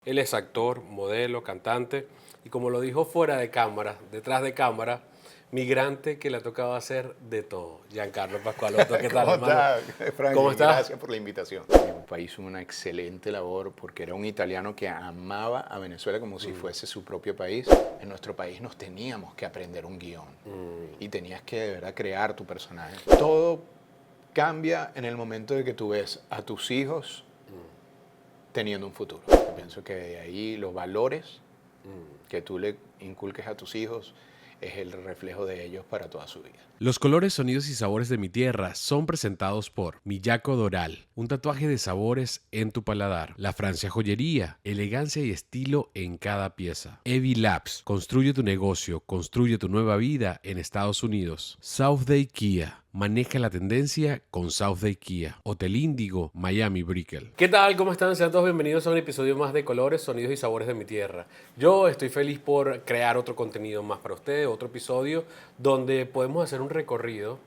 Él es actor, modelo, cantante y como lo dijo fuera de cámara, detrás de cámara, migrante que le ha tocado hacer de todo. Giancarlo Pascualotto, ¿qué tal, ¿Cómo hermano? está, ¿Cómo Franklin? estás? Gracias por la invitación. Mi país hizo una excelente labor porque era un italiano que amaba a Venezuela como si fuese su propio país. En nuestro país nos teníamos que aprender un guión y tenías que de verdad crear tu personaje. Todo cambia en el momento de que tú ves a tus hijos teniendo un futuro. Yo pienso que de ahí los valores que tú le inculques a tus hijos es el reflejo de ellos para toda su vida. Los colores, sonidos y sabores de mi tierra son presentados por Miyako Doral, un tatuaje de sabores en tu paladar. La Francia Joyería, elegancia y estilo en cada pieza. Evi Labs, construye tu negocio, construye tu nueva vida en Estados Unidos. Southday Kia, maneja la tendencia con Southday Kia. Hotel Índigo, Miami Brickell. ¿Qué tal? ¿Cómo están? Sean todos bienvenidos a un episodio más de Colores, Sonidos y Sabores de mi tierra. Yo estoy feliz por crear otro contenido más para ustedes, otro episodio donde podemos hacer un recorrido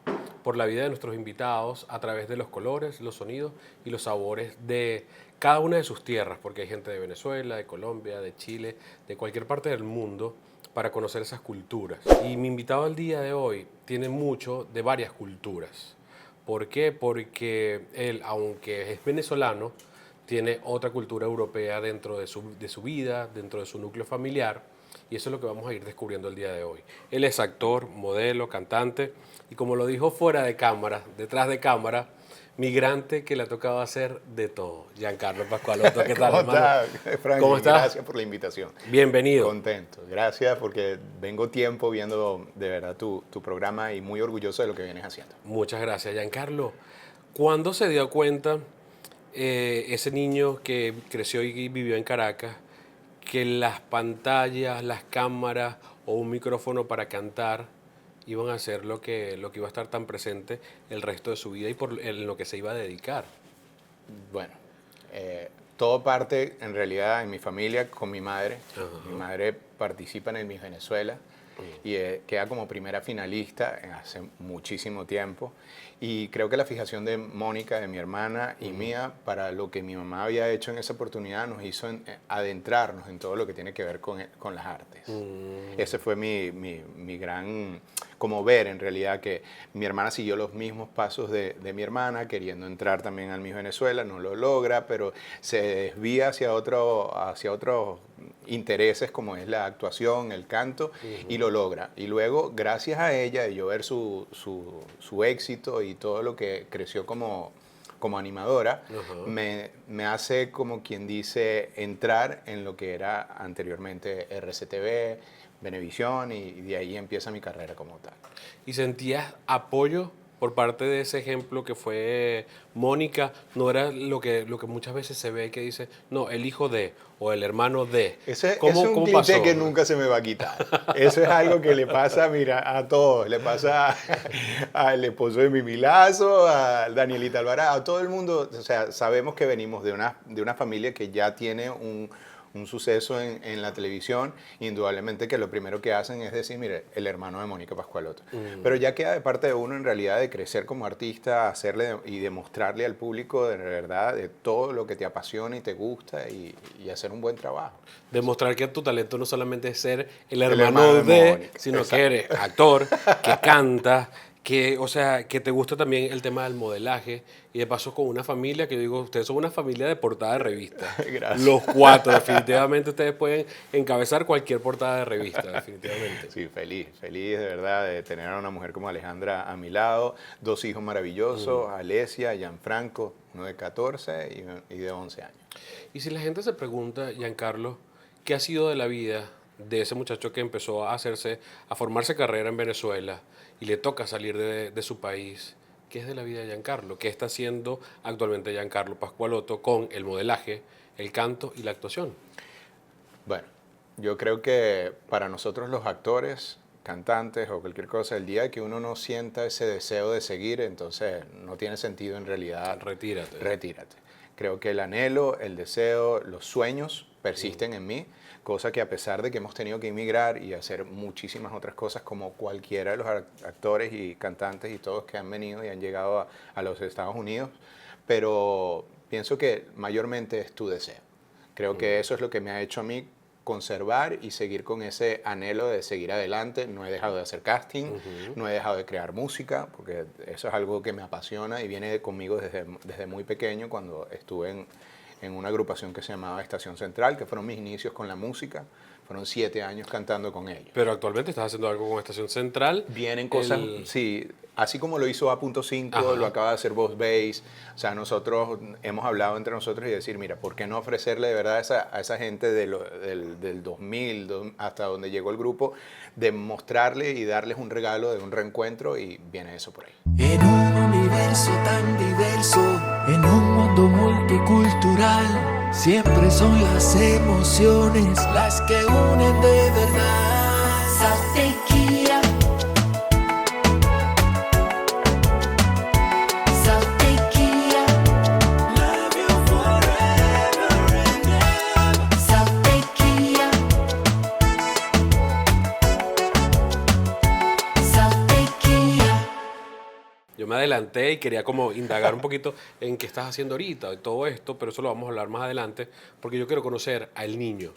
por la vida de nuestros invitados a través de los colores, los sonidos y los sabores de cada una de sus tierras, porque hay gente de Venezuela, de Colombia, de Chile, de cualquier parte del mundo, para conocer esas culturas. Y mi invitado al día de hoy tiene mucho de varias culturas. ¿Por qué? Porque él, aunque es venezolano, tiene otra cultura europea dentro de su vida, dentro de su núcleo familiar, y eso es lo que vamos a ir descubriendo el día de hoy. Él es actor, modelo, cantante, y como lo dijo fuera de cámara, detrás de cámara, migrante que le ha tocado hacer de todo. Giancarlo Pascualotto, ¿qué tal, ¿Cómo hermano? está, ¿Cómo Franklin? estás? Gracias por la invitación. Bienvenido. Contento. Gracias porque vengo tiempo viendo de verdad tu programa y muy orgulloso de lo que vienes haciendo. Muchas gracias, Giancarlo. ¿Cuándo se dio cuenta ese niño que creció y vivió en Caracas que las pantallas, las cámaras o un micrófono para cantar iban a ser lo que iba a estar tan presente el resto de su vida y en lo que se iba a dedicar? Bueno, todo parte en realidad en mi familia con mi madre. Mi Ajá. madre participa en el Miss Venezuela y queda como primera finalista hace muchísimo tiempo. Y creo que la fijación de Mónica, de mi hermana y mía, para lo que mi mamá había hecho en esa oportunidad, nos hizo adentrarnos en todo lo que tiene que ver con las artes. Ese fue mi gran, como ver en realidad que mi hermana siguió los mismos pasos de mi hermana, queriendo entrar también al Miss Venezuela, no lo logra, pero se desvía hacia otros intereses como es la actuación, el canto, y lo logra. Y luego, gracias a ella, de yo ver su éxito y todo lo que creció como animadora, Ajá. me hace, como quien dice, entrar en lo que era anteriormente RCTV, Venevisión, y de ahí empieza mi carrera como tal. ¿Y sentías apoyo por parte de ese ejemplo que fue Mónica? No era lo que muchas veces se ve que dice, no, el hijo de o el hermano de. Ese es ¿Cómo, un cómo cliché pasó? que nunca se me va a quitar. Eso es algo que le pasa, mira, a todos. Le pasa al esposo de Mimi Lazo, a Danielita Alvarado, a todo el mundo. O sea, sabemos que venimos de una familia que ya tiene un suceso en la televisión. Indudablemente que lo primero que hacen es decir, mire, el hermano de Mónica Pascualotto. Pero ya queda de parte de uno en realidad de crecer como artista, hacerle y demostrarle al público de verdad de todo lo que te apasiona y te gusta y hacer un buen trabajo. Demostrar que tu talento no solamente es ser el El hermano hermano de de, Mónica, sino que exacto. eres actor, que canta, que, o sea, que te gusta también el tema del modelaje y de paso con una familia que yo digo, ustedes son una familia de portada de revista. Gracias. Los cuatro, definitivamente ustedes pueden encabezar cualquier portada de revista, definitivamente. Sí, feliz, feliz de verdad de tener a una mujer como Alejandra a mi lado, dos hijos maravillosos, Alesia, Gianfranco, uno de 14 y de 11 años. Y si la gente se pregunta, Giancarlo, ¿qué ha sido de la vida de ese muchacho que empezó a formarse carrera en Venezuela y le toca salir de su país? ¿Qué es de la vida de Giancarlo? ¿Qué está haciendo actualmente Giancarlo Pascualotto con el modelaje, el canto y la actuación? Bueno, yo creo que para nosotros los actores, cantantes o cualquier cosa, el día que uno no sienta ese deseo de seguir, entonces no tiene sentido en realidad, Retírate. retírate. Creo que el anhelo, el deseo, los sueños persisten en mí, cosa que a pesar de que hemos tenido que emigrar y hacer muchísimas otras cosas como cualquiera de los actores y cantantes y todos que han venido y han llegado a los Estados Unidos, pero pienso que mayormente es tu deseo. Creo que eso es lo que me ha hecho a mí conservar y seguir con ese anhelo de seguir adelante. No he dejado de hacer casting, no he dejado de crear música, porque eso es algo que me apasiona y viene conmigo desde muy pequeño, cuando estuve en una agrupación que se llamaba Estación Central, que fueron mis inicios con la música. Fueron 7 años cantando con ellos. Pero actualmente estás haciendo algo con Estación Central. Vienen cosas, sí, así como lo hizo A.5, lo acaba de hacer Boss Bass. O sea, nosotros hemos hablado entre nosotros y decir, mira, ¿por qué no ofrecerle de verdad a esa gente del 2000 hasta donde llegó el grupo, de mostrarle y darles un regalo de un reencuentro? Y viene eso por ahí. En un universo tan diverso, en un mundo multicultural, siempre son las emociones las que unen de verdad. Saltequilla, Saltequilla, love you forever and ever. Saltequilla, Saltequilla. Yo me adelanté y quería como indagar un poquito en qué estás haciendo ahorita y todo esto, pero eso lo vamos a hablar más adelante, porque yo quiero conocer al niño,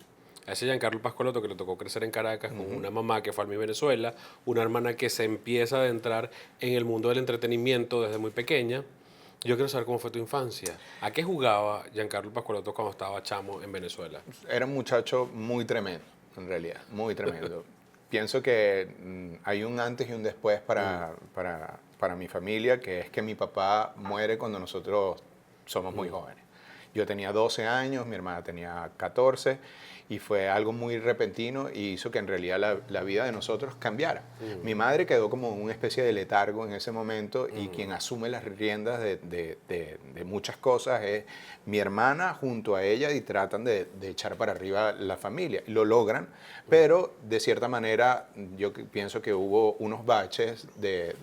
a ese Giancarlo Pascualoto que le tocó crecer en Caracas con una mamá que fue a mi Venezuela, una hermana que se empieza a adentrar en el mundo del entretenimiento desde muy pequeña. Yo quiero saber cómo fue tu infancia. ¿A qué jugaba Giancarlo Pascualoto cuando estaba chamo en Venezuela? Era un muchacho muy tremendo, en realidad, muy tremendo. Pienso que hay un antes y un después para mi familia, que es que mi papá muere cuando nosotros somos muy jóvenes. Yo tenía 12 años, mi hermana tenía 14, y fue algo muy repentino y hizo que en realidad la vida de nosotros cambiara. Mi madre quedó como una especie de letargo en ese momento, y quien asume las riendas de muchas cosas es mi hermana junto a ella, y tratan de echar para arriba la familia. Lo logran, pero de cierta manera yo pienso que hubo unos baches de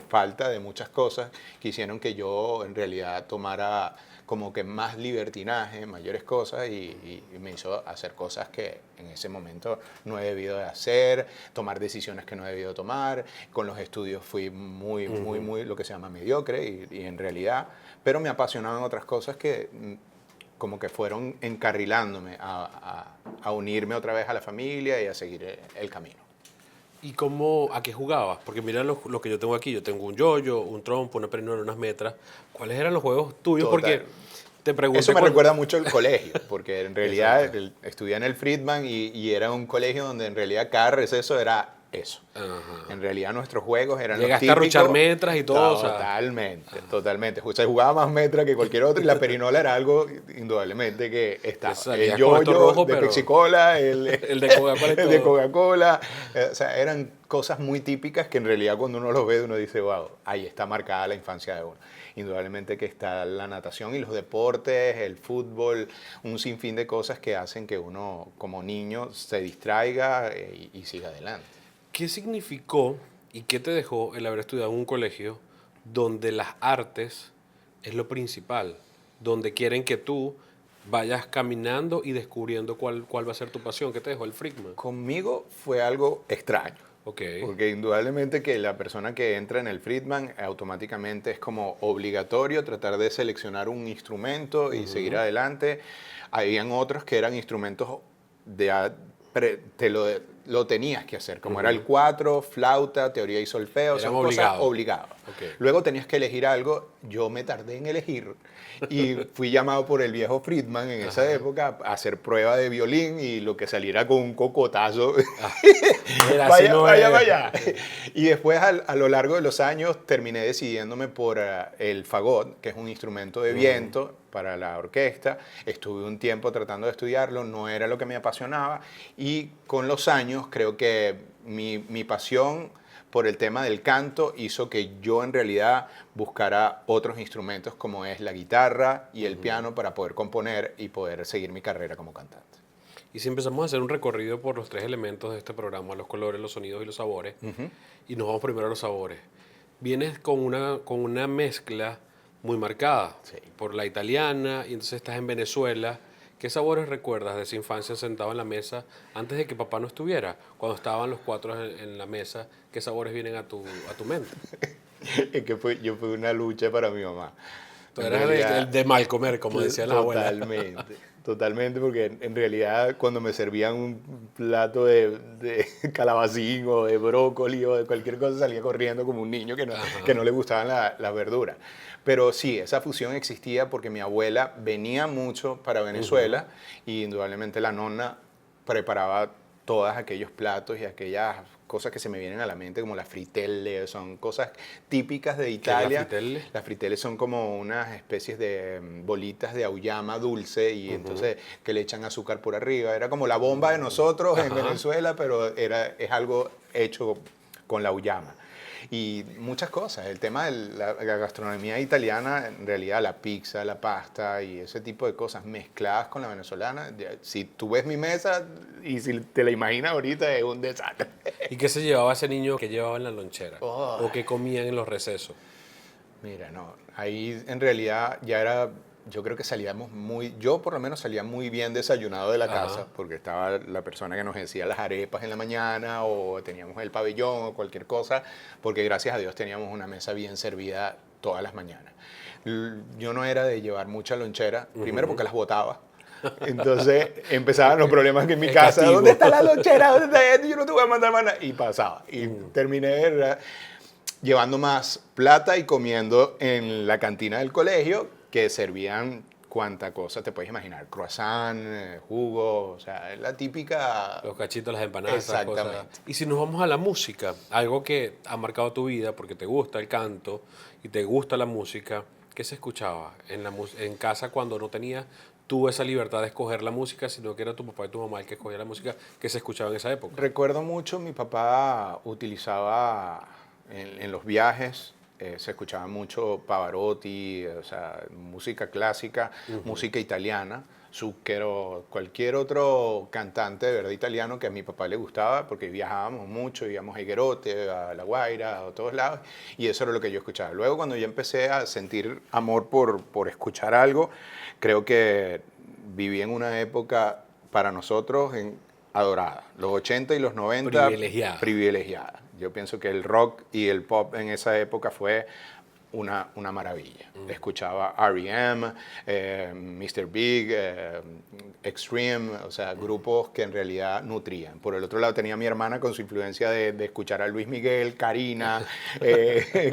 falta de muchas cosas que hicieron que yo en realidad tomara como que más libertinaje, mayores cosas, y me hizo hacer cosas que en ese momento no he debido de hacer, tomar decisiones que no he debido tomar. Con los estudios fui muy lo que se llama mediocre, y en realidad, pero me apasionaban otras cosas que como que fueron encarrilándome a unirme otra vez a la familia y a seguir el camino. ¿Y a qué jugabas? Porque mira lo que yo tengo aquí. Yo tengo un yoyo, un trompo, una perinola, unas metras. ¿Cuáles eran los juegos tuyos? Total. Porque te pregunto... Eso me recuerda mucho al colegio, porque en realidad estudié en el Friedman y era un colegio donde en realidad cada receso era eso. Ajá. En realidad nuestros juegos eran Llegaste los a típicos. ruchar metras y todo. Totalmente. O sea, jugaba más metras que cualquier otro, y la perinola era algo indudablemente que estaba. Salías El con esto yoyo rojo, de pero- Pepsi-Cola, El de Coca-Cola y el de todo. Coca-Cola. O sea, eran cosas muy típicas que en realidad cuando uno los ve uno dice, wow, ahí está marcada la infancia de uno. Indudablemente que está la natación y los deportes, el fútbol, un sinfín de cosas que hacen que uno como niño se distraiga y siga adelante. ¿Qué significó y qué te dejó el haber estudiado en un colegio donde las artes es lo principal? Donde quieren que tú vayas caminando y descubriendo cuál va a ser tu pasión. ¿Qué te dejó el Friedman? Conmigo fue algo extraño. Ok. Porque indudablemente que la persona que entra en el Friedman automáticamente es como obligatorio tratar de seleccionar un instrumento y seguir adelante. Habían otros que eran instrumentos lo tenías que hacer, como era el 4, flauta, teoría y solfeo, Eran son cosas obligadas. Ok. Luego tenías que elegir algo, yo me tardé en elegir y fui llamado por el viejo Friedman en esa época a hacer prueba de violín, y lo que saliera con un cocotazo. Mira, así no es. Vaya. Y después a lo largo de los años terminé decidiéndome por el fagot, que es un instrumento de viento para la orquesta. Estuve un tiempo tratando de estudiarlo, no era lo que me apasionaba, y con los años creo que mi pasión por el tema del canto hizo que yo en realidad buscara otros instrumentos como es la guitarra y el piano para poder componer y poder seguir mi carrera como cantante. Y si empezamos a hacer un recorrido por los 3 elementos de este programa, los colores, los sonidos y los sabores, y nos vamos primero a los sabores, vienes con una mezcla muy marcada por la italiana, y entonces estás en Venezuela. ¿Qué sabores recuerdas de esa infancia sentado en la mesa antes de que papá no estuviera? Cuando estaban los 4 en la mesa, ¿qué sabores vienen a tu mente? Es que yo fui una lucha para mi mamá. Tú eras el de mal comer, como decían las abuelas. Totalmente. Totalmente, porque en realidad cuando me servían un plato de calabacín o de brócoli o de cualquier cosa salía corriendo como un niño que no le gustaban las verduras. Pero sí, esa fusión existía porque mi abuela venía mucho para Venezuela y indudablemente la nonna preparaba todos aquellos platos y aquellas cosas que se me vienen a la mente, como las fritelle, son cosas típicas de Italia. ¿Qué es la fritelle? Las fritelle son como unas especies de bolitas de auyama dulce y entonces que le echan azúcar por arriba. Era como la bomba de nosotros en Venezuela, pero es algo hecho con la auyama. Y muchas cosas. El tema de la gastronomía italiana, en realidad la pizza, la pasta y ese tipo de cosas mezcladas con la venezolana. Si tú ves mi mesa y si te la imaginas ahorita es un desastre. ¿Y qué se llevaba ese niño que llevaba en la lonchera? Oh. ¿O qué comían en los recesos? Mira, no, ahí en realidad ya era, yo creo que salíamos yo por lo menos salía muy bien desayunado de la casa, porque estaba la persona que nos decía las arepas en la mañana o teníamos el pabellón o cualquier cosa, porque gracias a Dios teníamos una mesa bien servida todas las mañanas. Yo no era de llevar mucha lonchera, primero porque las botaba. Entonces empezaban los problemas que en mi El casa, castigo. ¿dónde está la lonchera? ¿Dónde está esto? Yo no te voy a mandar más nada. Y pasaba. Y terminé, ¿verdad?, llevando más plata y comiendo en la cantina del colegio, que servían cuánta cosa te puedes imaginar, croissant, jugo, o sea, la típica... Los cachitos, las empanadas, esas cosas. Exactamente. Y si nos vamos a la música, algo que ha marcado tu vida porque te gusta el canto y te gusta la música, ¿qué se escuchaba en casa cuando no tenías tú esa libertad de escoger la música, sino que era tu papá y tu mamá el que escogía la música que se escuchaba en esa época? Recuerdo mucho, mi papá utilizaba en los viajes, se escuchaba mucho Pavarotti, o sea, música clásica, música italiana, Zucchero, cualquier otro cantante de verdad italiano que a mi papá le gustaba, porque viajábamos mucho, íbamos a Higuerote, a La Guaira, a todos lados, y eso era lo que yo escuchaba. Luego, cuando yo empecé a sentir amor por escuchar algo, creo que viví en una época para nosotros adorada. Los 80 y los 90 privilegiada. Yo pienso que el rock y el pop en esa época fue una maravilla. Escuchaba R.E.M., Mr. Big, Extreme, o sea, grupos que en realidad nutrían. Por el otro lado tenía a mi hermana con su influencia de escuchar a Luis Miguel, Karina,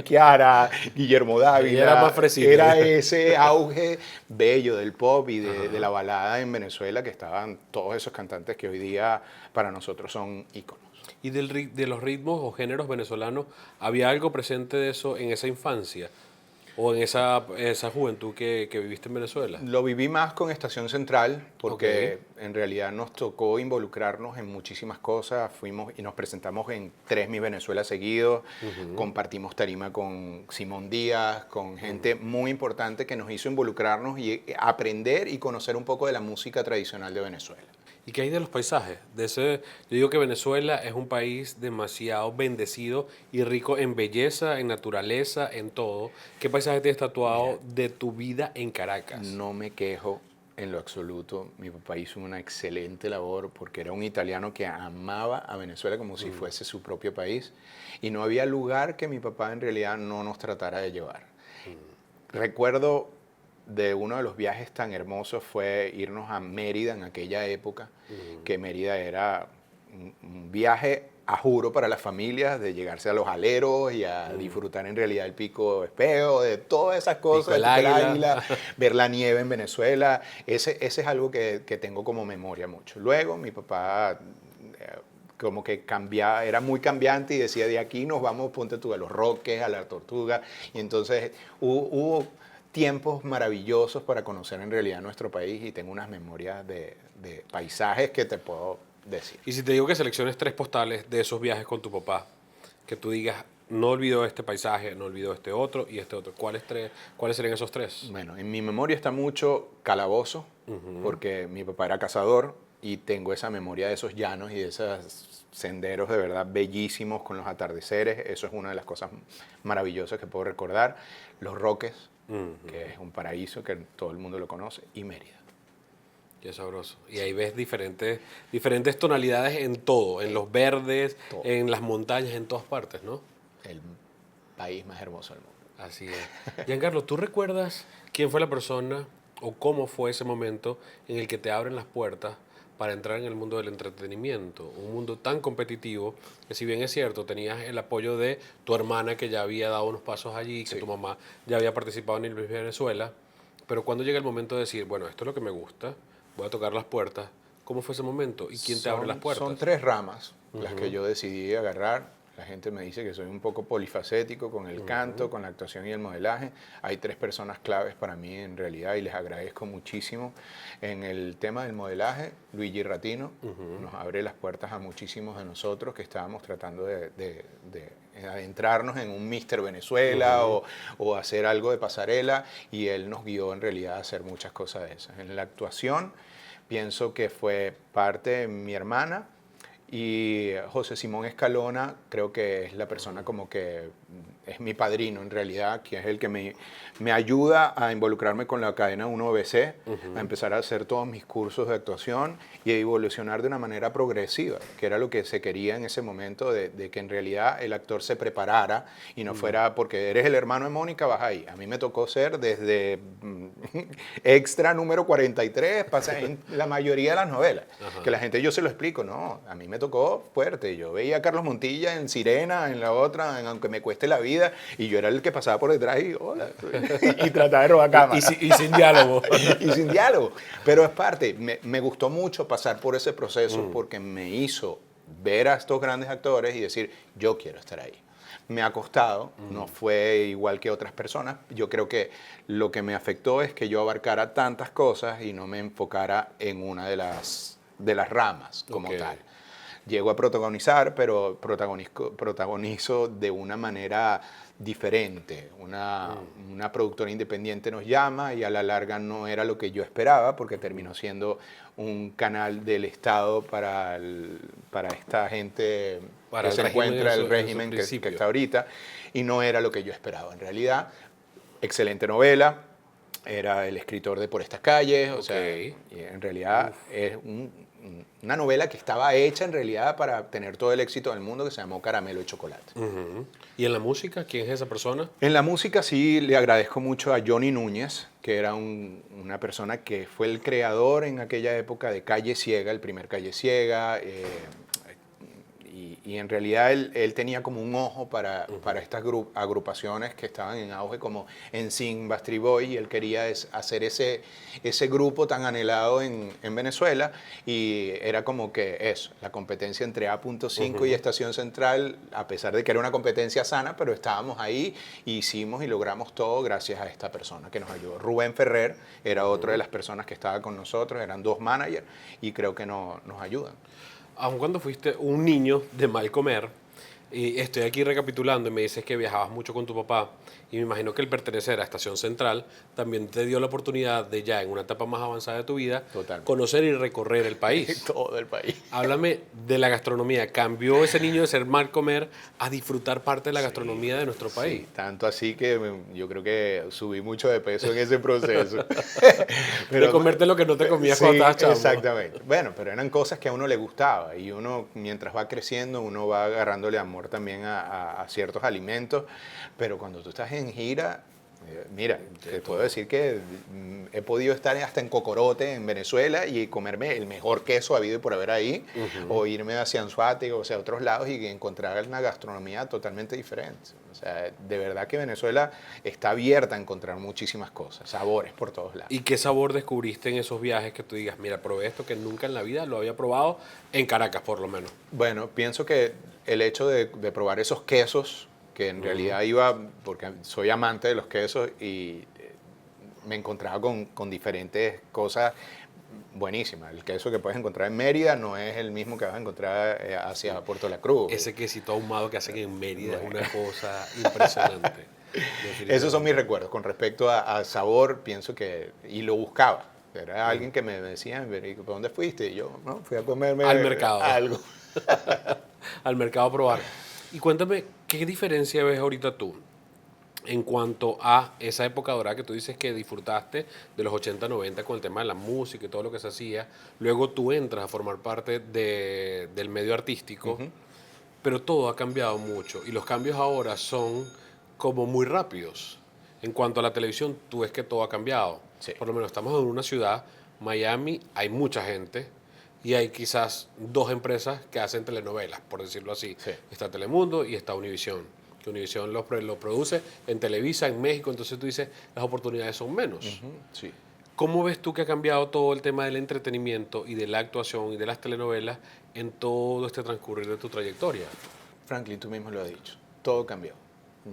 Kiara, Guillermo Dávila. Era más fresita. Era ese auge bello del pop y de la balada en Venezuela, que estaban todos esos cantantes que hoy día para nosotros son íconos. ¿Y de los ritmos o géneros venezolanos, había algo presente de eso en esa infancia? ¿O en esa juventud que viviste en Venezuela? Lo viví más con Estación Central, porque en realidad nos tocó involucrarnos en muchísimas cosas. Fuimos y nos presentamos en 3 Miss Venezuela seguidos. Compartimos tarima con Simón Díaz, con gente muy importante que nos hizo involucrarnos y aprender y conocer un poco de la música tradicional de Venezuela. ¿Y qué hay de los paisajes? Yo digo que Venezuela es un país demasiado bendecido y rico en belleza, en naturaleza, en todo. ¿Qué paisaje tienes tatuado de tu vida en Caracas? No me quejo en lo absoluto. Mi papá hizo una excelente labor porque era un italiano que amaba a Venezuela como si fuese su propio país. Y no había lugar que mi papá en realidad no nos tratara de llevar. Recuerdo de uno de los viajes tan hermosos fue irnos a Mérida en aquella época, que Mérida era un viaje a juro para las familias, de llegarse a los aleros y a disfrutar en realidad el Pico Espejo, de todas esas cosas, Pico del Águila. ver la nieve en Venezuela. Ese es algo que tengo como memoria mucho. Luego mi papá como que era muy cambiante y decía, de aquí nos vamos, ponte tú, a Los Roques, a La Tortuga, y entonces hubo tiempos maravillosos para conocer en realidad nuestro país y tengo unas memorias de paisajes que te puedo decir. Y si te digo que selecciones 3 postales de esos viajes con tu papá, que tú digas, no olvido este paisaje, no olvido este otro y este otro, ¿cuáles serían esos 3? Bueno, en mi memoria está mucho Calabozo, porque mi papá era cazador y tengo esa memoria de esos llanos y de esos senderos de verdad bellísimos con los atardeceres. Eso es una de las cosas maravillosas que puedo recordar. Los Roques, que es un paraíso que todo el mundo lo conoce, y Mérida. Qué sabroso. Y ahí ves diferentes tonalidades en todo, en los verdes, todo. En las montañas, en todas partes, ¿no? El país más hermoso del mundo. Así es. Giancarlo, ¿tú recuerdas quién fue la persona o cómo fue ese momento en el que te abren las puertas para entrar en el mundo del entretenimiento, un mundo tan competitivo que, si bien es cierto, tenías el apoyo de tu hermana que ya había dado unos pasos allí, que tu mamá ya había participado en el Miss Venezuela, pero cuando llega el momento de decir, bueno, esto es lo que me gusta, voy a tocar las puertas, ¿cómo fue ese momento? ¿Y quién te abre las puertas? Son 3 ramas las que yo decidí agarrar. La gente me dice que soy un poco polifacético con el canto, con la actuación y el modelaje. Hay 3 personas claves para mí en realidad y les agradezco muchísimo. En el tema del modelaje, Luigi Ratino nos abre las puertas a muchísimos de nosotros que estábamos tratando de adentrarnos en un Mister Venezuela o hacer algo de pasarela, y él nos guió en realidad a hacer muchas cosas de esas. En la actuación pienso que fue parte de mi hermana, y José Simón Escalona creo que es la persona como que es mi padrino en realidad, que es el que me ayuda a involucrarme con la cadena 1BC, a empezar a hacer todos mis cursos de actuación y a evolucionar de una manera progresiva, que era lo que se quería en ese momento, de que en realidad el actor se preparara y no fuera porque eres el hermano de Mónica, vas ahí. A mí me tocó ser desde extra número 43, pasa en la mayoría de las novelas, que la gente, yo se lo explico, no, a mí me tocó fuerte. Yo veía a Carlos Montilla en Sirena, en la otra, en Aunque me cueste la vida, y yo era el que pasaba por detrás y hola, y trataba de robar cámara. Y sin diálogo. Y sin diálogo. Pero es parte, me gustó mucho pasar por ese proceso porque me hizo ver a estos grandes actores y decir, yo quiero estar ahí. Me ha costado, no fue igual que otras personas. Yo creo que lo que me afectó es que yo abarcara tantas cosas y no me enfocara en una de las ramas como tal. Llego a protagonizar, pero protagonizo de una manera diferente. Una productora independiente nos llama y a la larga no era lo que yo esperaba, porque terminó siendo un canal del Estado para esta gente que se encuentra, el régimen que está ahorita, y no era lo que yo esperaba. En realidad, excelente novela, era el escritor de Por estas calles, o sea, en realidad es una novela que estaba hecha en realidad para tener todo el éxito del mundo, que se llamó Caramelo y Chocolate. ¿Y en la música? ¿Quién es esa persona? En la música sí le agradezco mucho a Johnny Núñez, que era una persona que fue el creador en aquella época de Calle Ciega, el primer Calle Ciega, y en realidad él tenía como un ojo para estas agrupaciones que estaban en auge como NSYNC, Backstreet Boys, y él quería hacer ese grupo tan anhelado en Venezuela, y era como que eso, la competencia entre A.5 y Estación Central, a pesar de que era una competencia sana, pero estábamos ahí, hicimos y logramos todo gracias a esta persona que nos ayudó. Rubén Ferrer era otra de las personas que estaba con nosotros, eran 2 managers, y creo que nos ayudan. Aun cuando fuiste un niño de mal comer, y estoy aquí recapitulando y me dices que viajabas mucho con tu papá, y me imagino que el pertenecer a Estación Central también te dio la oportunidad de, ya en una etapa más avanzada de tu vida, conocer y recorrer el país. Todo el país. Háblame de la gastronomía. ¿Cambió ese niño de ser mal comer a disfrutar parte de la gastronomía de nuestro país? Sí, tanto así que yo creo que subí mucho de peso en ese proceso. De comerte lo que no te comías cuando estabas chamo. Exactamente. Bueno, pero eran cosas que a uno le gustaba, y uno, mientras va creciendo, uno va agarrándole amor también a ciertos alimentos, pero cuando tú estás en gira, mira, te puedo decir que he podido estar hasta en Cocorote, en Venezuela, y comerme el mejor queso habido y por haber ahí, o irme hacia Anzoátegui, o sea, a otros lados, y encontrar una gastronomía totalmente diferente. O sea, de verdad que Venezuela está abierta a encontrar muchísimas cosas, sabores por todos lados. ¿Y qué sabor descubriste en esos viajes que tú digas, mira, probé esto que nunca en la vida lo había probado, en Caracas por lo menos? Bueno, pienso que el hecho de probar esos quesos, que en realidad iba, porque soy amante de los quesos, y me encontraba con diferentes cosas buenísimas. El queso que puedes encontrar en Mérida no es el mismo que vas a encontrar hacia Puerto La Cruz. Ese quesito ahumado que hacen en Mérida es una cosa impresionante. Esos son mis recuerdos. Con respecto a sabor, pienso que, y lo buscaba. Era alguien que me decía, ¿por dónde fuiste? Y yo, no, fui a comerme al mercado. Algo. Al mercado a probar. Y cuéntame, ¿qué diferencia ves ahorita tú en cuanto a esa época dorada que tú dices que disfrutaste de los 80, 90 con el tema de la música y todo lo que se hacía? Luego tú entras a formar parte del medio artístico, pero todo ha cambiado mucho y los cambios ahora son como muy rápidos. En cuanto a la televisión, tú ves que todo ha cambiado. Sí. Por lo menos estamos en una ciudad, Miami, hay mucha gente y hay quizás 2 empresas que hacen telenovelas, por decirlo así. Sí. Está Telemundo y está Univisión. Que Univisión lo produce en Televisa, en México, entonces tú dices, las oportunidades son menos. Sí. ¿Cómo ves tú que ha cambiado todo el tema del entretenimiento y de la actuación y de las telenovelas en todo este transcurrir de tu trayectoria? Franklin, tú mismo lo has dicho, todo cambió.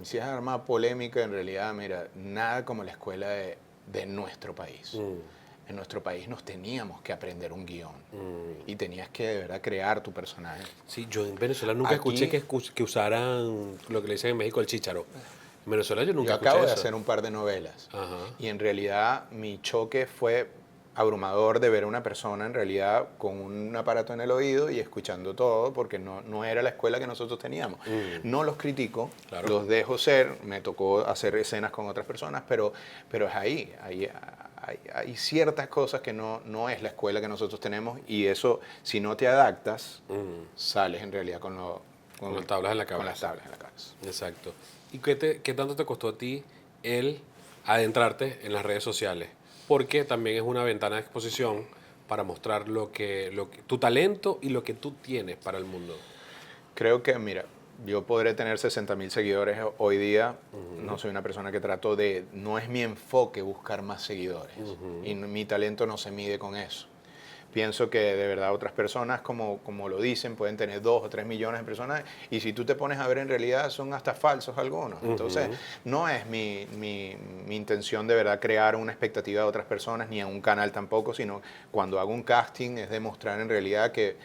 Si es armada polémica, en realidad, mira, nada como la escuela de nuestro país. En nuestro país nos teníamos que aprender un guión y tenías que de verdad crear tu personaje. Sí, yo en Venezuela nunca Aquí- escuché que usaran lo que le dicen en México el chícharo. En Venezuela yo nunca Yo escuché acabo de eso. hacer un par de novelas Ajá. y en realidad mi choque fue abrumador de ver a una persona en realidad con un aparato en el oído y escuchando todo porque no era la escuela que nosotros teníamos. No los critico, Claro. los dejo ser, me tocó hacer escenas con otras personas, pero es ahí, hay ciertas cosas que no es la escuela que nosotros tenemos y eso, si no te adaptas, sales en realidad con las tablas en la con cabeza. las tablas en la cabeza. Exacto. ¿Y qué tanto te costó a ti el adentrarte en las redes sociales? Porque también es una ventana de exposición para mostrar tu talento y lo que tú tienes para el mundo. Creo que, mira, yo podré tener 60.000 seguidores hoy día. No soy una persona que trato de... No es mi enfoque buscar más seguidores. Y mi talento no se mide con eso. Pienso que de verdad otras personas, como lo dicen, pueden tener 2 o 3 millones de personas y si tú te pones a ver en realidad son hasta falsos algunos. Entonces no es mi intención de verdad crear una expectativa de otras personas ni a un canal tampoco, sino cuando hago un casting es demostrar en realidad que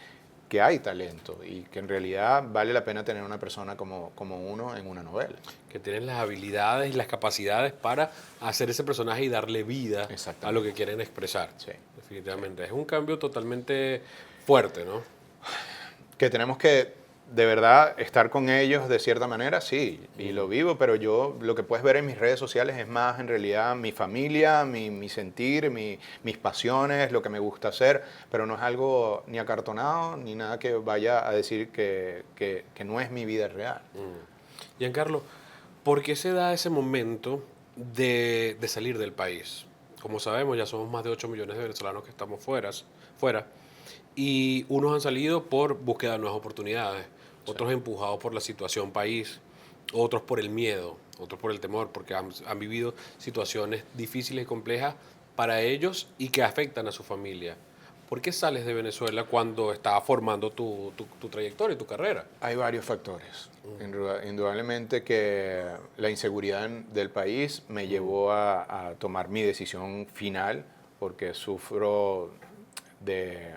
hay talento y que en realidad vale la pena tener una persona como uno en una novela. Que tienes las habilidades y las capacidades para hacer ese personaje y darle vida a Exactamente. lo que quieren expresar. Sí. Definitivamente. Es un cambio totalmente fuerte, ¿no? Que tenemos que de verdad estar con ellos de cierta manera, sí, y lo vivo, pero yo lo que puedes ver en mis redes sociales es más en realidad mi familia, mi sentir, mis pasiones, lo que me gusta hacer, pero no es algo ni acartonado ni nada que vaya a decir que no es mi vida real. Giancarlo, ¿por qué se da ese momento de salir del país? Como sabemos, ya somos más de 8 millones de venezolanos que estamos fuera, y unos han salido por búsqueda de nuevas oportunidades, otros empujados por la situación país, otros por el miedo, otros por el temor, porque han vivido situaciones difíciles y complejas para ellos y que afectan a su familia. ¿Por qué sales de Venezuela cuando estabas formando tu trayectoria y tu carrera? Hay varios factores. Indudablemente que la inseguridad del país me llevó a tomar mi decisión final porque sufro de,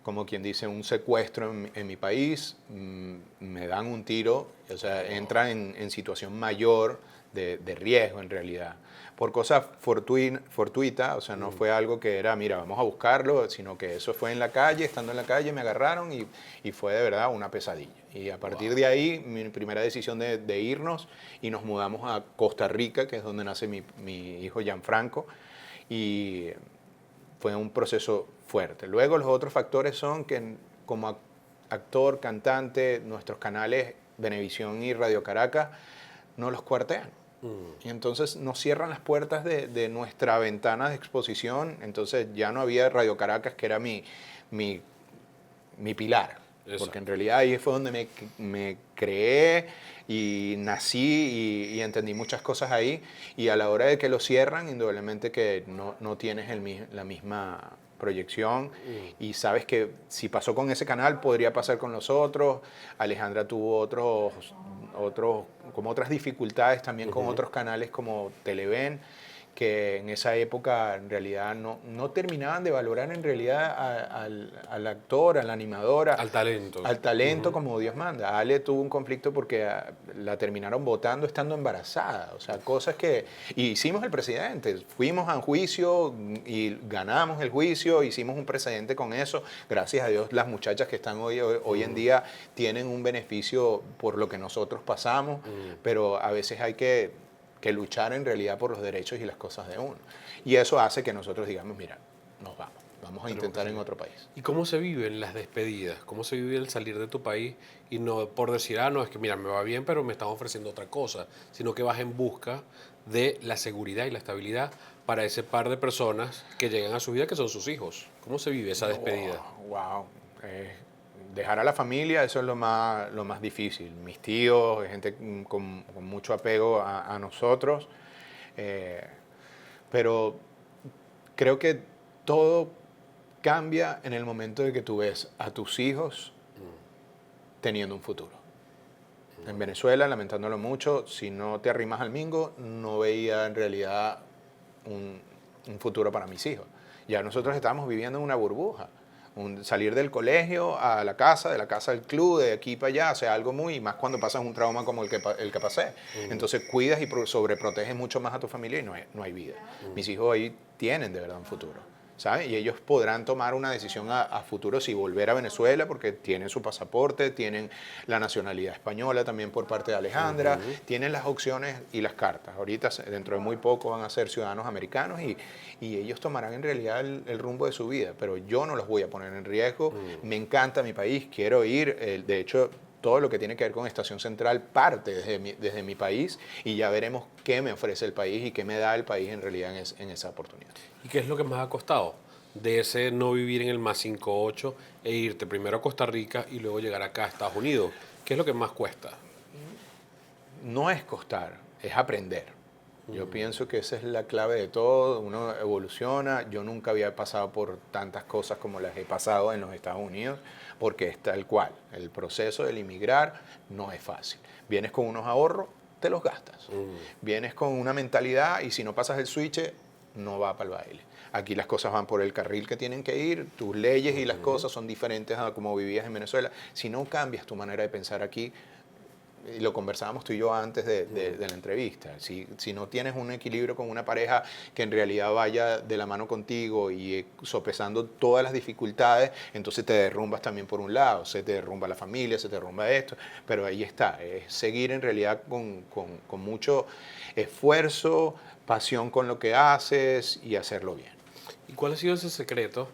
como quien dice, un secuestro en mi país, me dan un tiro, o sea, entra en situación mayor de riesgo en realidad. Por cosas fortuitas, o sea, no fue algo que era, mira, vamos a buscarlo, sino que eso fue en la calle, estando en la calle me agarraron y fue de verdad una pesadilla. Y a partir de ahí, mi primera decisión de irnos y nos mudamos a Costa Rica, que es donde nace mi hijo Gianfranco, y fue un proceso fuerte. Luego los otros factores son que como actor, cantante, nuestros canales Venevisión y Radio Caracas no los cuartean. Y entonces nos cierran las puertas de nuestra ventana de exposición. Entonces ya no había Radio Caracas, que era mi pilar. Exacto. Porque en realidad ahí fue donde me creé y nací y entendí muchas cosas ahí. Y a la hora de que lo cierran, indudablemente que no tienes la misma proyección y sabes que si pasó con ese canal podría pasar con los otros. Alejandra tuvo como otras dificultades también con otros canales como Televen, que en esa época en realidad no terminaban de valorar en realidad al actor, a la animadora, Al talento. al talento como Dios manda. Ale tuvo un conflicto porque la terminaron votando estando embarazada, o sea, cosas que... Y hicimos el precedente, fuimos a un juicio y ganamos el juicio, hicimos un precedente con eso. Gracias a Dios las muchachas que están hoy en día tienen un beneficio por lo que nosotros pasamos, pero a veces hay que luchar en realidad por los derechos y las cosas de uno. Y eso hace que nosotros digamos, mira, vamos a intentar en otro país. ¿Y cómo se viven las despedidas? ¿Cómo se vive el salir de tu país y no por decir, no, es que mira, me va bien, pero me están ofreciendo otra cosa, sino que vas en busca de la seguridad y la estabilidad para ese par de personas que llegan a su vida, que son sus hijos? ¿Cómo se vive esa despedida? Wow. Dejar a la familia, eso es lo más difícil. Mis tíos, gente con mucho apego a nosotros. eh, pero creo que todo cambia en el momento de que tú ves a tus hijos teniendo un futuro. En Venezuela, lamentándolo mucho, si no te arrimas al mingo, no veía en realidad un futuro para mis hijos. Ya nosotros estábamos viviendo en una burbuja. Salir del colegio a la casa, de la casa al club, de aquí para allá, o sea, algo muy, más cuando pasas un trauma como el que pasé. Entonces cuidas y sobreproteges mucho más a tu familia y no hay vida. Mis hijos ahí tienen de verdad un futuro, ¿sabes? Y ellos podrán tomar una decisión a futuro si volver a Venezuela, porque tienen su pasaporte, tienen la nacionalidad española también por parte de Alejandra, tienen las opciones y las cartas. Ahorita, dentro de muy poco, van a ser ciudadanos americanos y ellos tomarán en realidad el rumbo de su vida, pero yo no los voy a poner en riesgo. Me encanta mi país, quiero ir, de hecho, todo lo que tiene que ver con Estación Central parte desde mi país y ya veremos qué me ofrece el país y qué me da el país en realidad en esa oportunidad. ¿Y qué es lo que más ha costado de ese no vivir en el más 58 e irte primero a Costa Rica y luego llegar acá a Estados Unidos? ¿Qué es lo que más cuesta? No es costar, es aprender. Yo pienso que esa es la clave de todo. Uno evoluciona. Yo nunca había pasado por tantas cosas como las he pasado en los Estados Unidos, porque es tal cual. El proceso del inmigrar no es fácil. Vienes con unos ahorros, te los gastas. Vienes con una mentalidad y si no pasas el switch, no va para el baile. Aquí las cosas van por el carril que tienen que ir, tus leyes y las cosas son diferentes a como vivías en Venezuela. Si no cambias tu manera de pensar aquí, y lo conversábamos tú y yo antes de la entrevista, si no tienes un equilibrio con una pareja que en realidad vaya de la mano contigo y sopesando todas las dificultades, entonces te derrumbas también por un lado, se te derrumba la familia, se te derrumba esto, pero ahí está, es seguir en realidad con mucho esfuerzo, pasión con lo que haces y hacerlo bien. ¿Y cuál ha sido ese secreto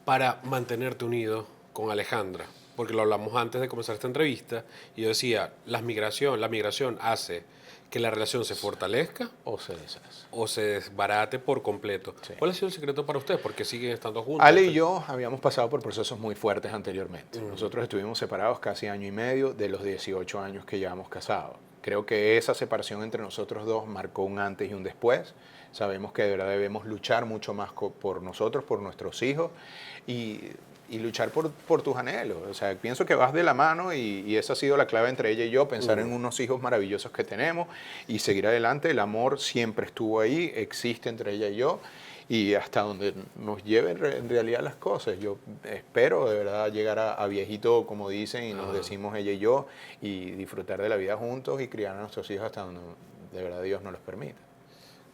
para mantenerte unido con Alejandra? Porque lo hablamos antes de comenzar esta entrevista y yo decía, la migración hace que la relación se fortalezca O se deshace. o se desbarate por completo. Sí. ¿Cuál ha sido el secreto para ustedes? Porque siguen estando juntos. Ale y yo habíamos pasado por procesos muy fuertes anteriormente. Nosotros estuvimos separados casi año y medio de los 18 años que llevamos casados. Creo que esa separación entre nosotros dos marcó un antes y un después. Sabemos que de verdad debemos luchar mucho más por nosotros, por nuestros hijos y luchar por tus anhelos. O sea, pienso que vas de la mano y esa ha sido la clave entre ella y yo, pensar en unos hijos maravillosos que tenemos y seguir adelante. El amor siempre estuvo ahí, existe entre ella y yo y hasta donde nos lleven en realidad las cosas. Yo espero de verdad llegar a viejito, como dicen, y nos decimos ella y yo, y disfrutar de la vida juntos y criar a nuestros hijos hasta donde de verdad Dios nos los permita.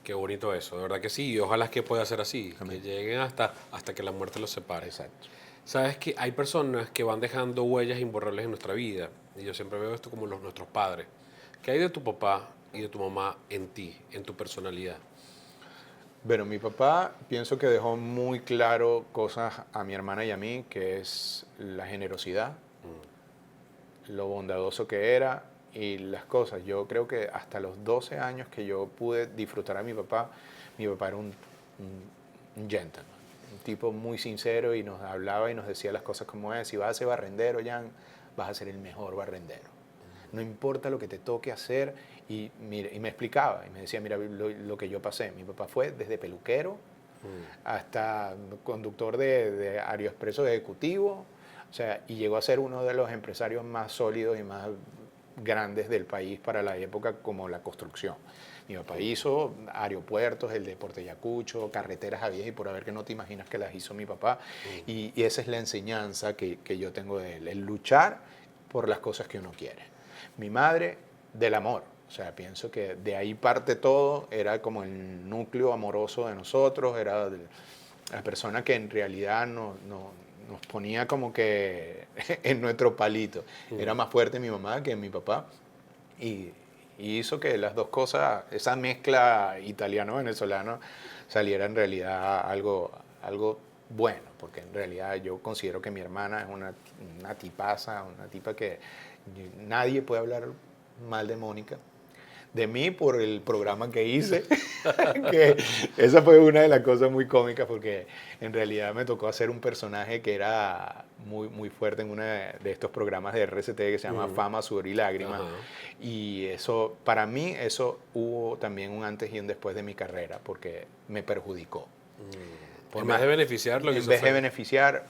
Qué bonito eso, de verdad que sí, y ojalá que pueda ser así, que lleguen hasta que la muerte los separe. Exacto. Sabes que hay personas que van dejando huellas imborrables en nuestra vida, y yo siempre veo esto como nuestros padres. ¿Qué hay de tu papá y de tu mamá en ti, en tu personalidad? Bueno, mi papá pienso que dejó muy claro cosas a mi hermana y a mí, que es la generosidad, lo bondadoso que era y las cosas. Yo creo que hasta los 12 años que yo pude disfrutar a mi papá era un gentleman, un tipo muy sincero y nos hablaba y nos decía las cosas como es. Si vas a ser barrendero, Jan, vas a ser el mejor barrendero. No importa lo que te toque hacer. Y me explicaba y me decía, mira lo que yo pasé. Mi papá fue desde peluquero hasta conductor de Aeroexpreso ejecutivo, o sea, y llegó a ser uno de los empresarios más sólidos y más grandes del país para la época como la construcción. Mi papá hizo aeropuertos, el de Puerto Ayacucho, carreteras a viejas y por haber que no te imaginas que las hizo mi papá. Y esa es la enseñanza que yo tengo de él, el luchar por las cosas que uno quiere. Mi madre, del amor. O sea, pienso que de ahí parte todo, era como el núcleo amoroso de nosotros, era la persona que en realidad nos ponía como que en nuestro palito. Era más fuerte mi mamá que mi papá y hizo que las dos cosas, esa mezcla italiano-venezolano, saliera en realidad algo bueno, porque en realidad yo considero que mi hermana es una tipaza, una tipa que nadie puede hablar mal de Mónica. de mí por el programa que hice, que esa fue una de las cosas muy cómicas porque en realidad me tocó hacer un personaje que era muy, muy fuerte en uno de estos programas de RCT que se llama Fama, Sudor y Lágrimas. Ajá. Y eso, para mí, eso hubo también un antes y un después de mi carrera porque me perjudicó. En vez de beneficiar, lo que En hizo vez de fue- beneficiar,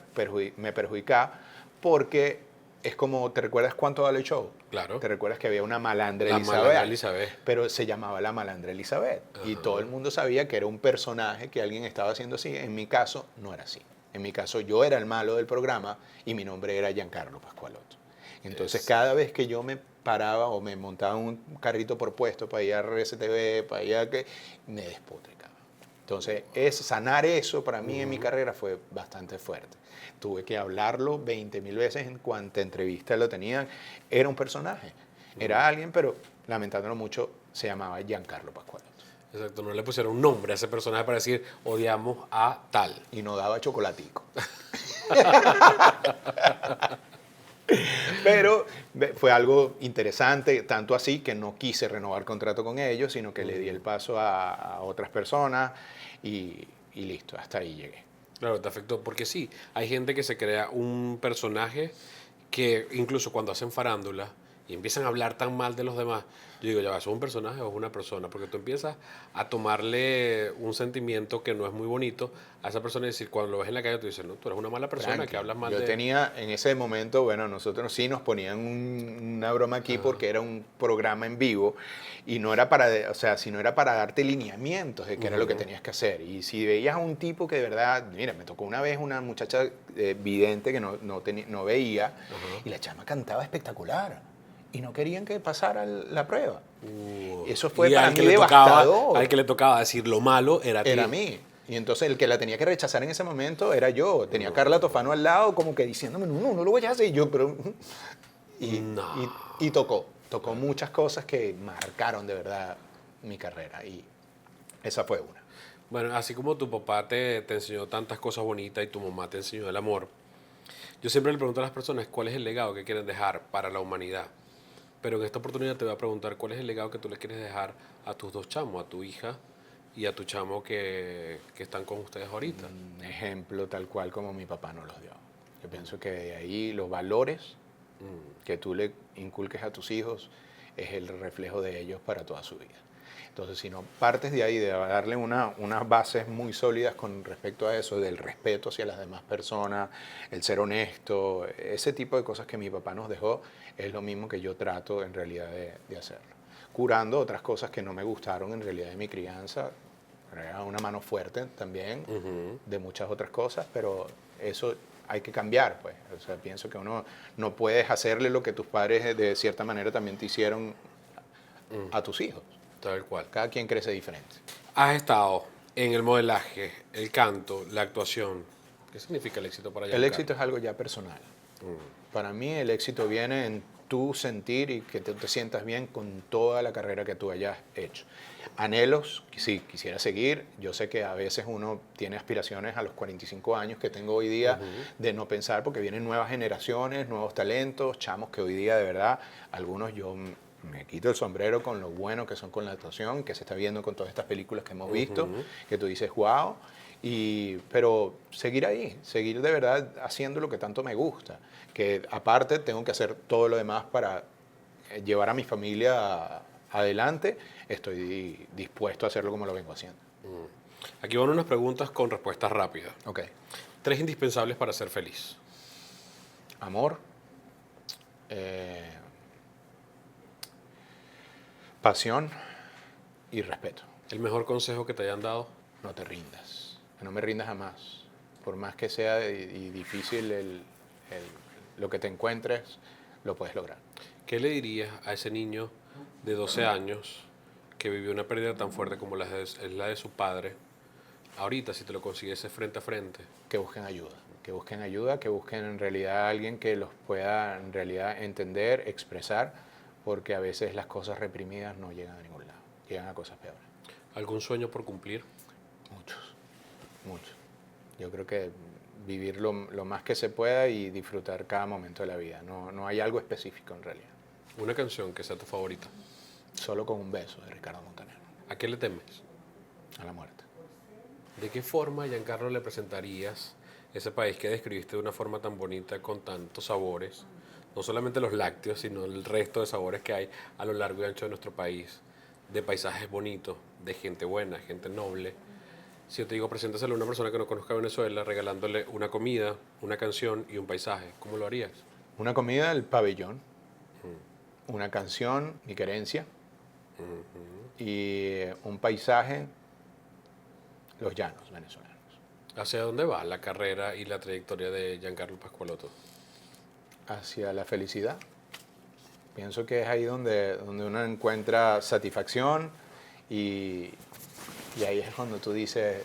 me perjudicaba porque es como, ¿te recuerdas cuánto vale el show? Claro. ¿Te recuerdas que había una malandra La Elizabeth? malandra Elizabeth. Pero se llamaba la malandra Elizabeth. Y todo el mundo sabía que era un personaje que alguien estaba haciendo así. En mi caso, no era así. En mi caso, yo era el malo del programa y mi nombre era Giancarlo Pascualotto. Entonces, cada vez que yo me paraba o me montaba en un carrito por puesto para ir a RCTV, para ir a que, me despotricaba. Entonces, sanar eso para mí en mi carrera fue bastante fuerte. Tuve que hablarlo 20.000 veces en cuanta entrevista lo tenían. Era un personaje, era alguien, pero lamentándolo mucho, se llamaba Giancarlo Pascualotto. Exacto, no le pusieron un nombre a ese personaje para decir odiamos a tal. Y no daba chocolatico. Pero fue algo interesante, tanto así que no quise renovar contrato con ellos, sino que le di el paso a otras personas y listo, hasta ahí llegué. Claro, te afectó. Porque sí, hay gente que se crea un personaje que incluso cuando hacen farándula y empiezan a hablar tan mal de los demás, yo digo, ya va, ¿eso es un personaje o es una persona? Porque tú empiezas a tomarle un sentimiento que no es muy bonito a esa persona y decir, cuando lo ves en la calle, tú dices, no, tú eres una mala persona Tranqui. que hablas mal Yo de... tenía en ese momento, bueno, nosotros sí nos ponían una broma aquí porque era un programa en vivo y no era para, o sea, sino era para darte lineamientos de qué era lo que tenías que hacer. Y si veías a un tipo que de verdad, mira, me tocó una vez una muchacha vidente que no veía y la chama cantaba espectacular. Y no querían que pasara la prueba. Eso fue Y para al mí que le tocaba, devastador. al que le tocaba decir lo malo era a ti. Era a mí. Y entonces el que la tenía que rechazar en ese momento era yo. Tenía a Carla Tofano al lado como que diciéndome, no lo voy a hacer. Y yo, pero... Y tocó muchas cosas que marcaron de verdad mi carrera. Y esa fue una. Bueno, así como tu papá te enseñó tantas cosas bonitas y tu mamá te enseñó el amor, yo siempre le pregunto a las personas cuál es el legado que quieren dejar para la humanidad. Pero en esta oportunidad te voy a preguntar cuál es el legado que tú le quieres dejar a tus dos chamos, a tu hija y a tu chamo que están con ustedes ahorita. Un ejemplo tal cual como mi papá nos los dio. Yo pienso que de ahí los valores que tú le inculques a tus hijos es el reflejo de ellos para toda su vida. Entonces, si no partes de ahí, de darle unas bases muy sólidas con respecto a eso, del respeto hacia las demás personas, el ser honesto, ese tipo de cosas que mi papá nos dejó, es lo mismo que yo trato en realidad de hacerlo. Curando otras cosas que no me gustaron en realidad de mi crianza, era una mano fuerte también de muchas otras cosas, pero eso hay que cambiar, pues. O sea, pienso que uno no puedes hacerle lo que tus padres de cierta manera también te hicieron a tus hijos. Tal cual. Cada quien crece diferente. Has estado en el modelaje, el canto, la actuación. ¿Qué significa el éxito para El Giancarlo? éxito es algo ya personal. Para mí el éxito viene en tu sentir y que te sientas bien con toda la carrera que tú hayas hecho. Anhelos, sí, quisiera seguir. Yo sé que a veces uno tiene aspiraciones a los 45 años que tengo hoy día de no pensar porque vienen nuevas generaciones, nuevos talentos, chamos que hoy día de verdad, algunos yo me quito el sombrero con lo bueno que son con la actuación, que se está viendo con todas estas películas que hemos visto, que tú dices, wow, pero seguir ahí, seguir de verdad haciendo lo que tanto me gusta, que aparte tengo que hacer todo lo demás para llevar a mi familia adelante, estoy dispuesto a hacerlo como lo vengo haciendo. Aquí van unas preguntas con respuestas rápidas. Ok. 3 indispensables para ser feliz. Amor, pasión y respeto. El mejor consejo que te hayan dado. No te rindas, no me rindas jamás. Por más que sea y difícil lo que te encuentres, lo puedes lograr. ¿Qué le dirías a ese niño de 12 años que vivió una pérdida tan fuerte como es la de su padre? Ahorita, si te lo consiguiese frente a frente. Que busquen ayuda, que busquen en realidad a alguien que los pueda en realidad entender, expresar, porque a veces las cosas reprimidas no llegan a ningún lado, llegan a cosas peores. ¿Algún sueño por cumplir? Muchos. Yo creo que vivir lo más que se pueda y disfrutar cada momento de la vida. No hay algo específico en realidad. Una canción que sea tu favorita. Solo con un beso de Ricardo Montaner. ¿A qué le temes? A la muerte. ¿De qué forma, Giancarlo, le presentarías ese país que describiste de una forma tan bonita, con tantos sabores? No solamente los lácteos, sino el resto de sabores que hay a lo largo y ancho de nuestro país, de paisajes bonitos, de gente buena, gente noble. Si yo te digo, preséntaselo a una persona que no conozca Venezuela, regalándole una comida, una canción y un paisaje, ¿cómo lo harías? Una comida, el pabellón. Una canción, mi querencia. Y un paisaje, los llanos venezolanos. ¿Hacia dónde va la carrera y la trayectoria de Giancarlo Pascualoto? Hacia la felicidad. Pienso que es ahí donde uno encuentra satisfacción y ahí es cuando tú dices,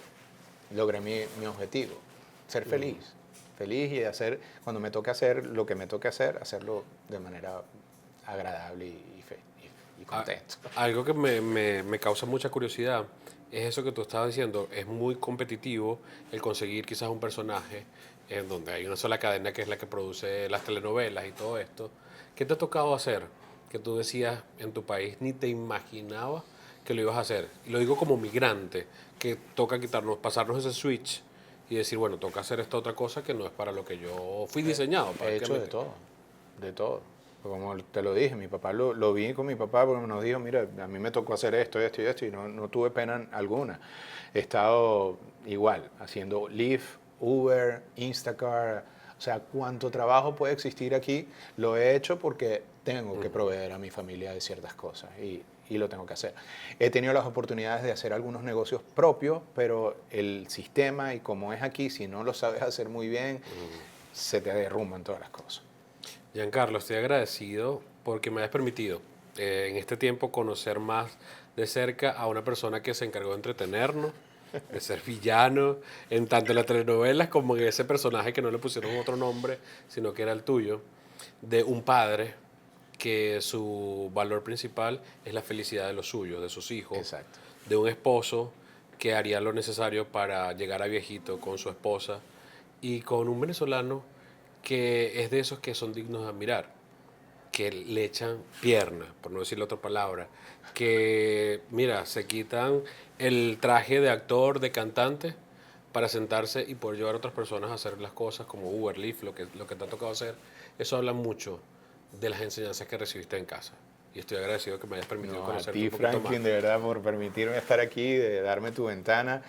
logré mi objetivo, ser feliz. Feliz y cuando me toque hacer lo que me toque hacer, hacerlo de manera agradable y contento. Algo que me causa mucha curiosidad es eso que tú estabas diciendo. Es muy competitivo el conseguir quizás un personaje en donde hay una sola cadena que es la que produce las telenovelas y todo esto. ¿Qué te ha tocado hacer? Que tú decías en tu país ni te imaginabas que lo ibas a hacer. Y lo digo como migrante, que toca pasarnos ese switch y decir, bueno, toca hacer esta otra cosa que no es para lo que yo fui diseñado. He hecho de todo. Como te lo dije, mi papá lo vi con mi papá porque nos dijo, mira, a mí me tocó hacer esto, esto y esto, y no tuve pena alguna. He estado igual, haciendo Lyft, Uber, Instacart, o sea, cuánto trabajo puede existir aquí, lo he hecho porque tengo que proveer a mi familia de ciertas cosas y lo tengo que hacer. He tenido las oportunidades de hacer algunos negocios propios, pero el sistema y como es aquí, si no lo sabes hacer muy bien, se te derrumban todas las cosas. Giancarlo, estoy agradecido porque me hayas permitido en este tiempo conocer más de cerca a una persona que se encargó de entretenernos, de ser villano, en tanto en las telenovelas como en ese personaje que no le pusieron otro nombre, sino que era el tuyo, de un padre que su valor principal es la felicidad de los suyos, de sus hijos, Exacto. de un esposo que haría lo necesario para llegar a viejito con su esposa y con un venezolano que es de esos que son dignos de admirar, que le echan pierna, por no decir la otra palabra, que, mira, se quitan el traje de actor, de cantante, para sentarse y poder llevar a otras personas a hacer las cosas como Uber, Lyft, lo que te ha tocado hacer. Eso habla mucho de las enseñanzas que recibiste en casa. Y estoy agradecido que me hayas permitido conocerte a ti, un poquito Franklin, más. de verdad, por permitirme estar aquí, de darme tu ventana,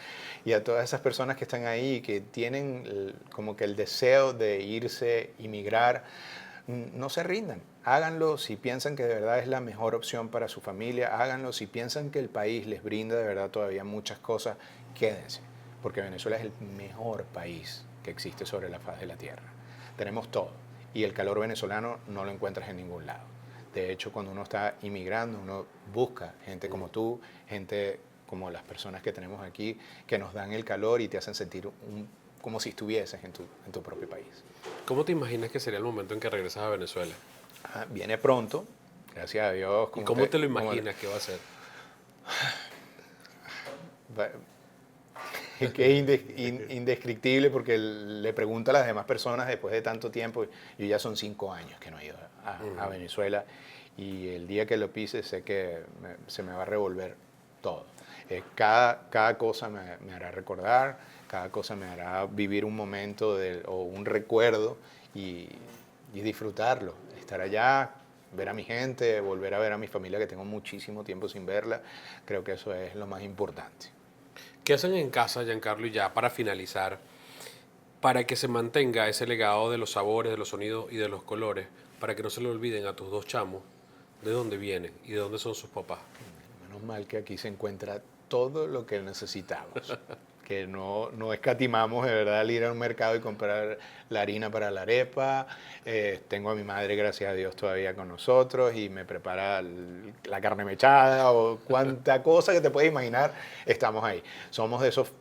y a todas esas personas que están ahí y que tienen como que el deseo de irse, emigrar, no se rindan. Háganlo si piensan que de verdad es la mejor opción para su familia, háganlo si piensan que el país les brinda de verdad todavía muchas cosas, quédense, porque Venezuela es el mejor país que existe sobre la faz de la tierra. Tenemos todo, y el calor venezolano no lo encuentras en ningún lado. De hecho, cuando uno está inmigrando, uno busca gente como tú, gente como las personas que tenemos aquí, que nos dan el calor y te hacen sentir como si estuvieses en tu propio país. ¿Cómo te imaginas que sería el momento en que regresas a Venezuela? Viene pronto, gracias a Dios. ¿Y cómo te lo imaginas que va a ser? Que es indescriptible porque le pregunto a las demás personas después de tanto tiempo. Yo ya son 5 años que no he ido a Venezuela y el día que lo pise sé que se me va a revolver todo. Cada cosa me hará recordar, cada cosa me hará vivir un momento o un recuerdo y disfrutarlo. Estar allá, ver a mi gente, volver a ver a mi familia que tengo muchísimo tiempo sin verla, creo que eso es lo más importante. ¿Qué hacen en casa, Giancarlo, y ya para finalizar, para que se mantenga ese legado de los sabores, de los sonidos y de los colores, para que no se le olviden a tus 2 chamos de dónde vienen y de dónde son sus papás? Menos mal que aquí se encuentra todo lo que necesitamos, que no escatimamos de verdad al ir al mercado y comprar la harina para la arepa. Tengo a mi madre, gracias a Dios, todavía con nosotros y me prepara la carne mechada o cuánta cosa que te puedes imaginar, estamos ahí. Somos de esos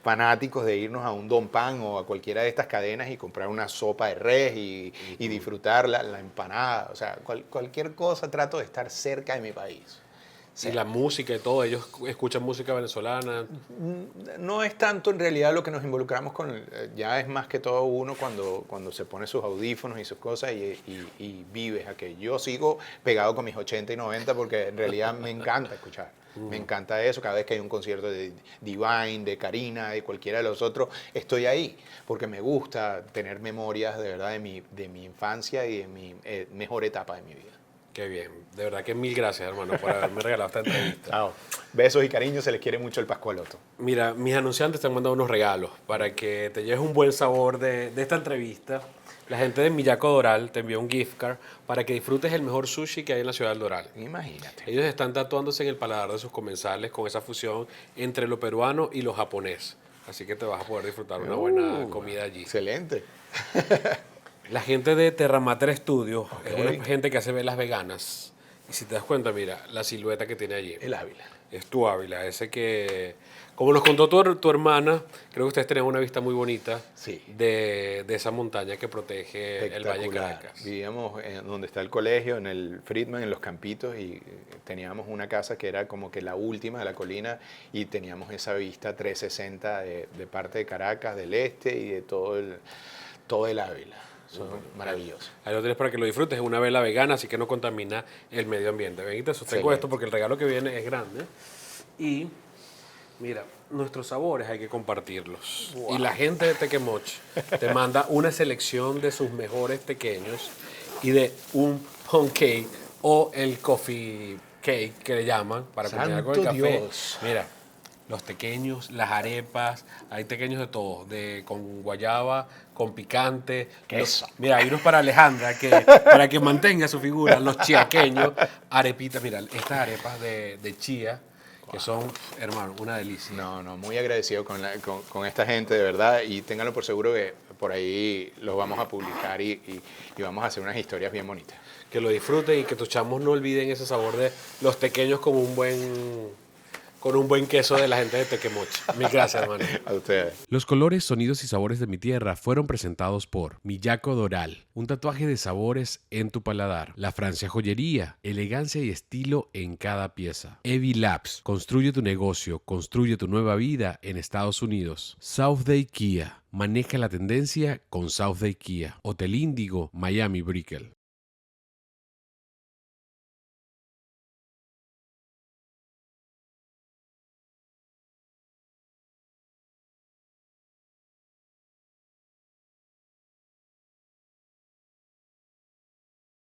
fanáticos de irnos a un Don Pan o a cualquiera de estas cadenas y comprar una sopa de res y disfrutar la empanada. O sea, cualquier cosa trato de estar cerca de mi país. Y la música y todo, ellos escuchan música venezolana. No es tanto en realidad lo que nos involucramos con, ya es más que todo uno cuando se pone sus audífonos y sus cosas y vives a que yo sigo pegado con mis 80 y 90 porque en realidad me encanta escuchar. Me encanta eso, cada vez que hay un concierto de Divine, de Karina, de cualquiera de los otros, estoy ahí, porque me gusta tener memorias de verdad de mi infancia y de mi mejor etapa de mi vida. Qué bien. De verdad que mil gracias, hermano, por haberme regalado esta entrevista. Chao. Besos y cariños, se les quiere mucho el Pascualoto. Mira, mis anunciantes te han mandado unos regalos para que te lleves un buen sabor de esta entrevista. La gente de Miyako Doral te envió un gift card para que disfrutes el mejor sushi que hay en la ciudad del Doral. Imagínate. Ellos están tatuándose en el paladar de sus comensales con esa fusión entre lo peruano y lo japonés. Así que te vas a poder disfrutar una buena comida allí. Excelente. La gente de Terra Mater Studio es una gente que hace velas veganas. Y si te das cuenta, mira, la silueta que tiene allí. El Ávila. Es tu Ávila, ese que, como nos contó tu hermana, creo que ustedes tienen una vista muy bonita Sí. de esa montaña que protege el Valle de Espectacular. Caracas. Vivíamos donde está el colegio, en el Friedman, en Los Campitos, y teníamos una casa que era como que la última de la colina y teníamos esa vista 360 de parte de Caracas, del este y de todo el Ávila. Son maravillosos. Ahí lo tienes para que lo disfrutes. Es una vela vegana, así que no contamina el medio ambiente. Ven y te sostengo Excelente. esto porque el regalo que viene es grande. Y mira, nuestros sabores hay que compartirlos. Y la gente de Tequemoch te manda una selección de sus mejores tequeños y de un pound cake o el coffee cake que le llaman para acompañar con el ¡Santo café. Dios! Mira, los tequeños, las arepas, hay tequeños de todo, con guayaba, con picante. Queso. Mira, hay unos para Alejandra, para que mantenga su figura, los chiaqueños, arepitas, mira, estas arepas de chía, que son, hermano, una delicia. No, muy agradecido con esta gente, de verdad, y ténganlo por seguro que por ahí los vamos a publicar y vamos a hacer unas historias bien bonitas. Que lo disfruten y que tus chamos no olviden ese sabor de los tequeños con un buen queso de la gente de Tequemoch. Mil gracias, hermano. A ustedes. Los colores, sonidos y sabores de mi tierra fueron presentados por Miyako Doral, un tatuaje de sabores en tu paladar. La Francia Joyería, elegancia y estilo en cada pieza. Evi Labs, construye tu negocio, construye tu nueva vida en Estados Unidos. South Day Kia, maneja la tendencia con South Day Kia. Hotel Índigo, Miami Brickell.